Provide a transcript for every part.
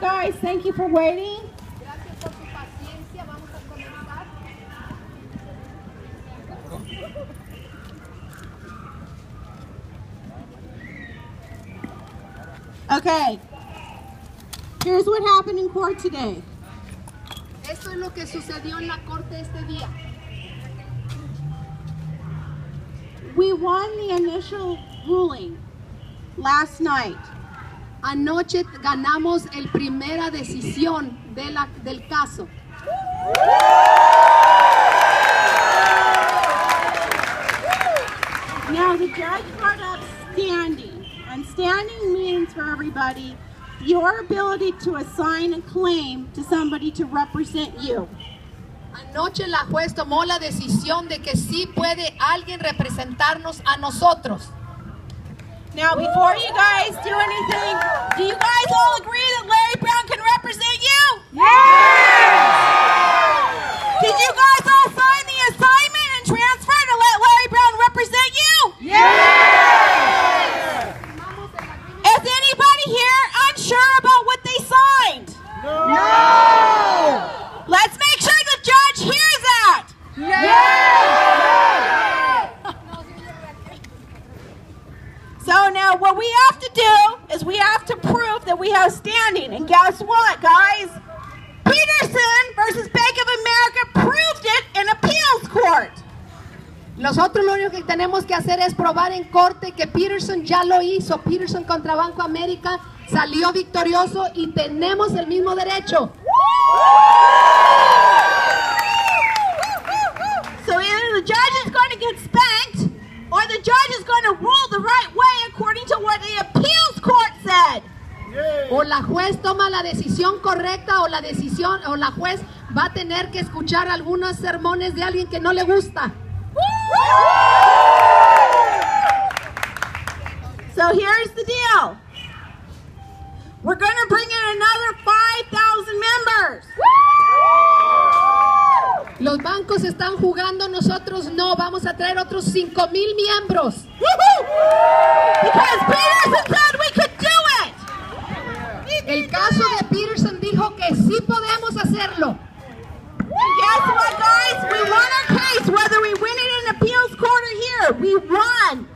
guys. Thank you for waiting. Gracias por su paciencia. Vamos a comenzar. Okay. Here's what happened in court today. Esto es lo que sucedió en la corte este día. We won the initial ruling last night. Anoche ganamos el primera decisión del caso. Now the judge brought up standing, and standing means for everybody your ability to assign a claim to somebody to represent you. Anoche la juez tomó la decisión de que sí puede alguien representarnos a nosotros. Now, before you guys do anything, do you guys all agree that Larry Brown can represent you? Yes! Did you guys all sign the assignment and transfer to let Larry Brown represent you? Yes! Is anybody here unsure about what they signed? No! Let's make sure the judge hears that. Yes! So now what we have to do is we have to prove that we have standing. And guess what, guys? Peterson versus Bank of America proved it in appeals court. Nosotros lo único que tenemos que hacer es probar en corte que Peterson ya lo hizo. Peterson contra Banco América salió victorioso y tenemos el mismo derecho. So either the judge is going to get spanked or the judge is going to rule the right way according to what the appeals court said. O la juez toma la decisión correcta o la juez va a tener que escuchar algunos sermones de alguien que no le gusta. So here's the deal. We're going to bring in another 5,000 members. Los bancos están jugando, nosotros no. Vamos a traer otros 5,000 miembros. Because Peterson said we could do it. El caso de Peterson dijo que sí podemos hacerlo. And guess what, guys? We won our case, whether we win it in appeals court or here. We won.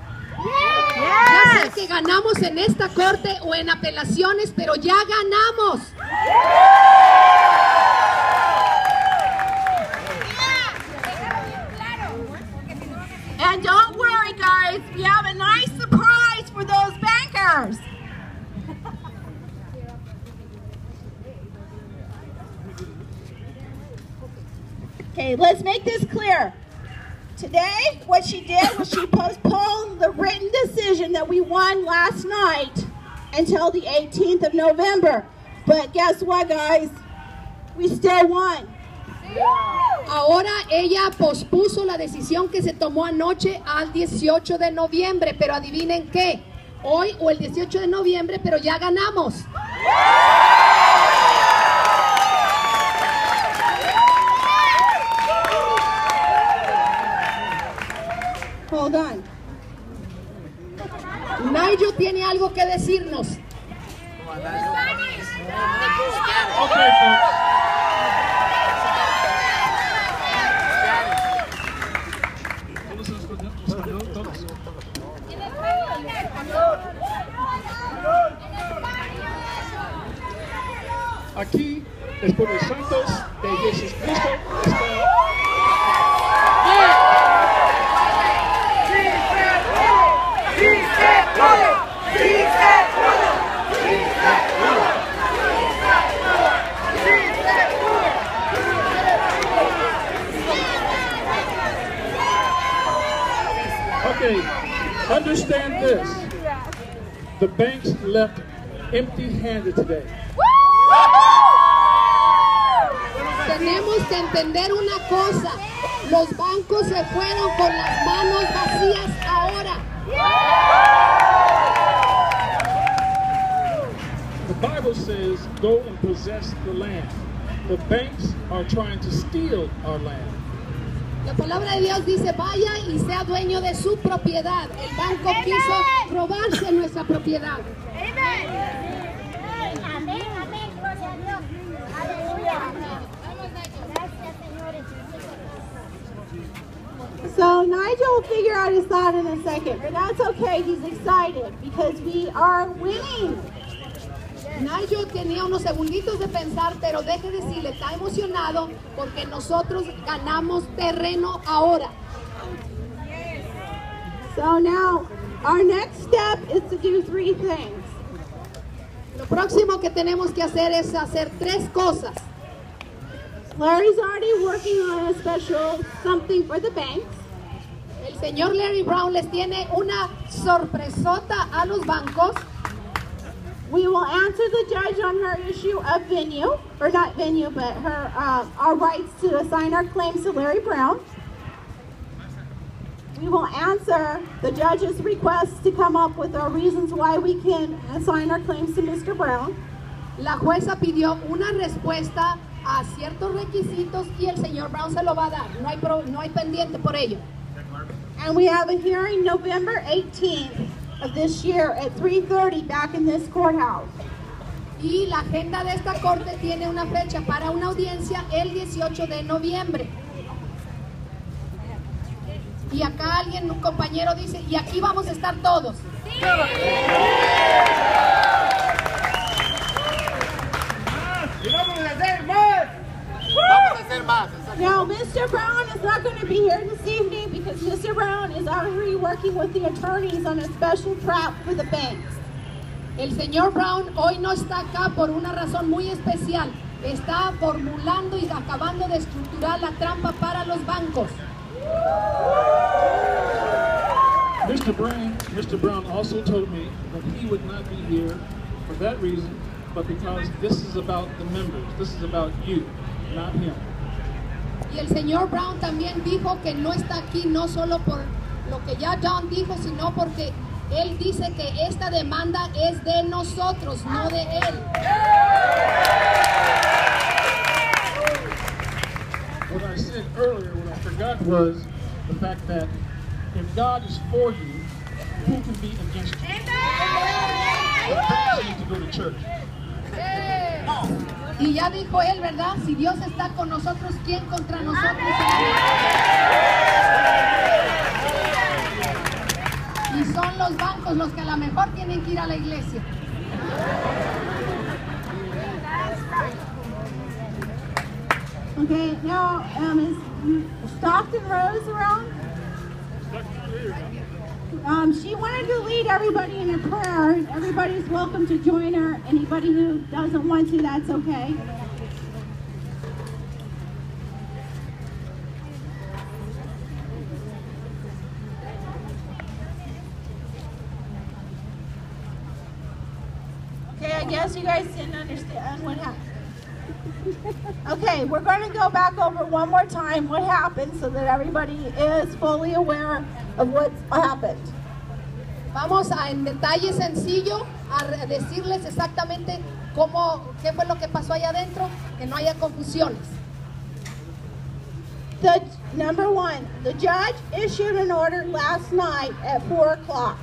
Ya sea que ganamos en esta corte o en apelaciones, pero ya ganamos. And don't worry, guys. We have a nice surprise for those bankers. Okay, let's make this clear. Today, what she did was she postponed the written decision that we won last night until the 18th of November. But guess what, guys? We still won. Ahora ella pospuso la decisión que se tomó anoche al 18 de noviembre, pero adivinen qué, hoy o el 18 de noviembre, pero ya ganamos. Hold on. Nigel tiene algo que decirnos. Okay, folks. Aquí es por los santos de Jesucristo está. Okay, understand this. The banks left empty-handed today. Tenemos que entender una cosa. Los bancos se fueron con las manos vacías ahora. The Bible says, go and possess the land. The banks are trying to steal our land. La palabra de Dios dice, vaya y sea dueño de su propiedad. El banco quiso robarse nuestra propiedad. figure out his thought in a second, but that's okay. He's excited because we are winning. Nigel tenía unos segunditos de pensar, pero deje decirle, está emocionado porque nosotros ganamos terreno ahora. So now, our next step is to do 3 things. Lo próximo que tenemos que hacer es hacer 3 cosas. Larry's already working on a special something for the banks. El señor Larry Brown les tiene una sorpresota a los bancos. We will answer the judge on her issue of venue, or not venue, but her our rights to assign our claims to Larry Brown. We will answer the judge's request to come up with our reasons why we can assign our claims to Mr. Brown. La jueza pidió una respuesta a ciertos requisitos y el señor Brown se lo va a dar. No hay pendiente por ello. And we have a hearing November 18th of this year at 3:30 back in this courthouse. Y la agenda de esta corte tiene una fecha para una audiencia el 18 de noviembre. Y acá alguien, un compañero dice, y aquí vamos a estar todos. ¡Sí! ¡Y vamos a hacer más! ¡Vamos a hacer más! Now, Mr. Brown is not going to be here this evening because Mr. Brown is already working with the attorneys on a special trap for the banks. El señor Brown hoy no está acá por una razón muy especial. Está formulando y acabando de estructurar la trampa para los bancos. Mr. Brown also told me that he would not be here for that reason, but because this is about the members. This is about you, not him. Y el señor Brown también dijo que no está aquí no solo por lo que ya John dijo, sino porque él dice que esta demanda es de nosotros, no de él. What I said earlier, what I forgot was the fact that if God is for you, who can be against you? What brings you to go to church? Y ya dijo él, ¿verdad? Si Dios está con nosotros, ¿quién contra nosotros? Y son los bancos los que a lo mejor tienen que ir a la iglesia. Okay, now, is Stockton Rose around? She wanted to lead everybody in a prayer. Everybody's welcome to join her. Anybody who doesn't want to, that's okay. Okay, I guess you guys didn't understand what happened. Okay, we're going to go back over one more time what happened so that everybody is fully aware of what happened. Vamos a en detalle sencillo a decirles exactamente qué fue lo que pasó allá adentro, que no haya confusiones. Number 1, the judge issued an order last night at 4 o'clock.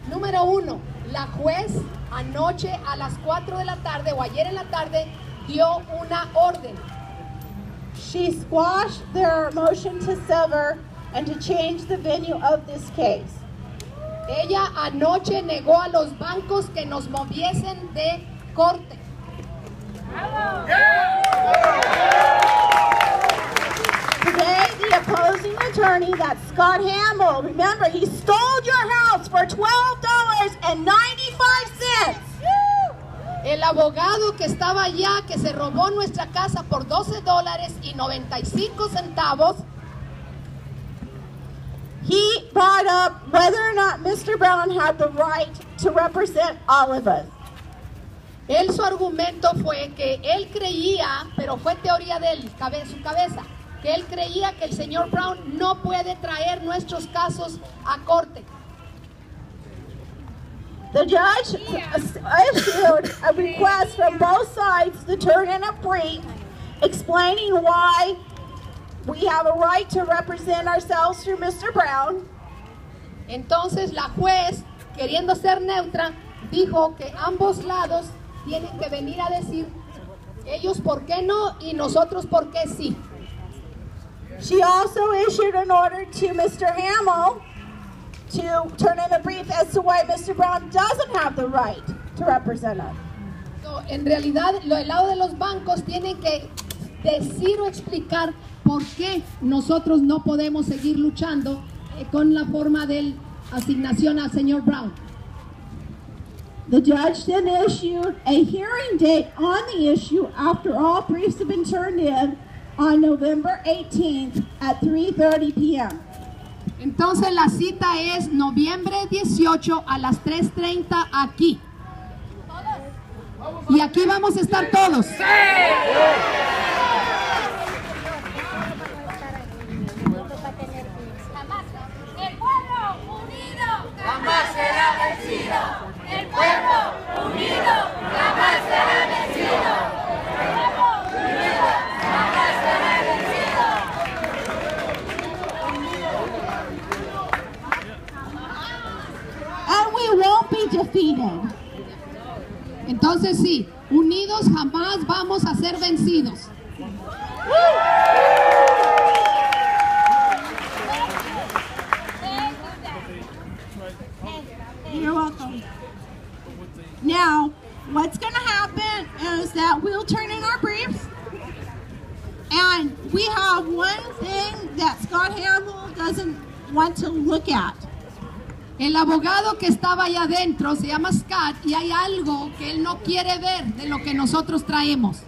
Número 1, la juez anoche a las 4 de la tarde o ayer en la tarde dio una orden. She squashed their motion to sever and to change the venue of this case. Ella anoche negó a los bancos que nos moviesen de corte. Today, the opposing attorney, that's Scott Hamill, remember, he stole your house for $12.95. El abogado que estaba allá, que se robó nuestra casa por $12.95, he brought up whether or not Mr. Brown had the right to represent all of us. Su argumento fue que él creía, pero fue teoría de él, su cabeza, que él creía que el señor Brown no puede traer nuestros casos a corte. The judge issued a request from both sides to turn in a brief explaining why we have a right to represent ourselves through Mr. Brown. Entonces la juez, queriendo ser neutra, dijo que ambos lados tienen que venir a decir ellos por qué no y nosotros por qué sí. She also issued an order to Mr. Hamill to turn in a brief as to why Mr. Brown doesn't have the right to represent us. So, en realidad, el lado de los bancos tienen que decir o explicar por qué nosotros no podemos seguir luchando con la forma de asignación al señor Brown. The judge then issued a hearing date on the issue after all briefs have been turned in on November 18th at 3:30 p.m. Entonces la cita es noviembre 18 a las 3:30 aquí. Y aquí vamos a estar todos. El pueblo unido jamás será vencido. El pueblo unido jamás será vencido. El pueblo unido jamás será vencido. And we won't be defeated. Entonces sí, unidos jamás vamos a ser vencidos. You're welcome. Now, what's going to happen is that we'll turn in our briefs, and we have one thing that Scott Hamill doesn't want to look at. El abogado que estaba allá adentro se llama Scott y hay algo que él no quiere ver de lo que nosotros traemos.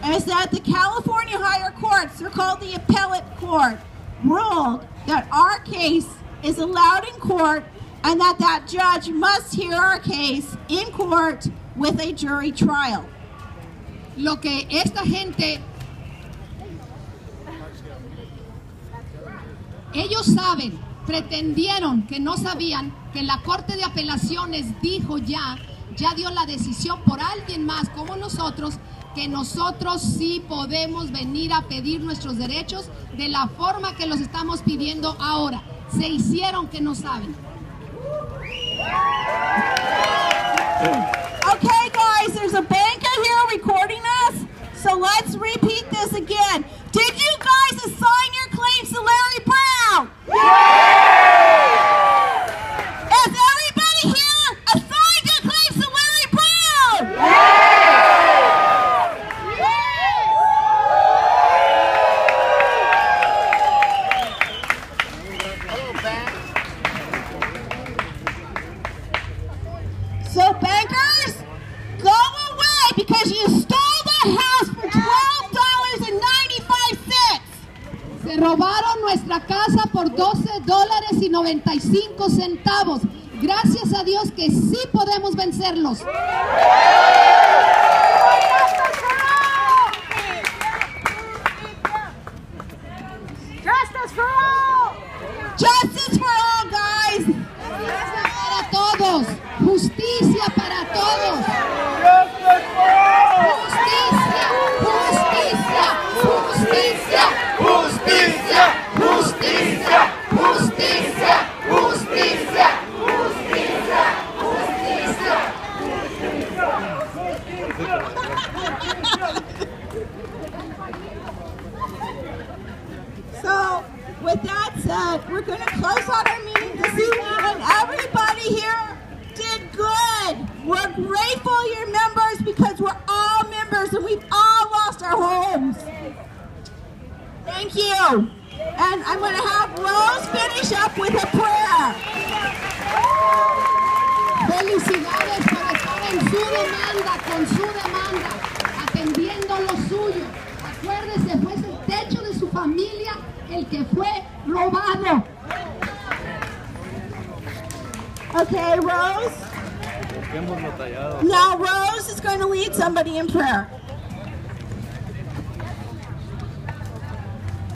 Is that the California higher courts, they're called the appellate court, ruled that our case is allowed in court and that judge must hear our case in court with a jury trial. Lo que esta gente, ellos saben, pretendieron que no sabían que la Corte de Apelaciones dijo ya dio la decisión por alguien más como nosotros, que nosotros sí podemos venir a pedir nuestros derechos de la forma que los estamos pidiendo ahora. Se hicieron que no saben. Okay, guys, there's a banker here recording us, so let's repeat this again. Did you guys assign your claims to Larry Brown? Has everybody here assigned your claims to Larry Brown? So bankers, go away because you stole the house for $12.95. Se robaron nuestra casa por $12.95. Gracias a Dios que sí podemos vencerlos. Justice for all! Justice for all, guys. Para todos, justicia para todos. Justicia, justicia, justicia, justicia, justicia, justicia, justicia, So, with that said, we're going to close out our meeting this evening, and everybody here did good. We're grateful you're members because we're all members and we've all lost our homes. Thank you. And I'm going to have Rose finish up with a prayer. Felicidades por estar en su demanda, con su demanda, atendiendo lo suyo. Acuérdese, fue el techo de su familia el que fue robado. Okay, Rose. Now Rose is going to lead somebody in prayer.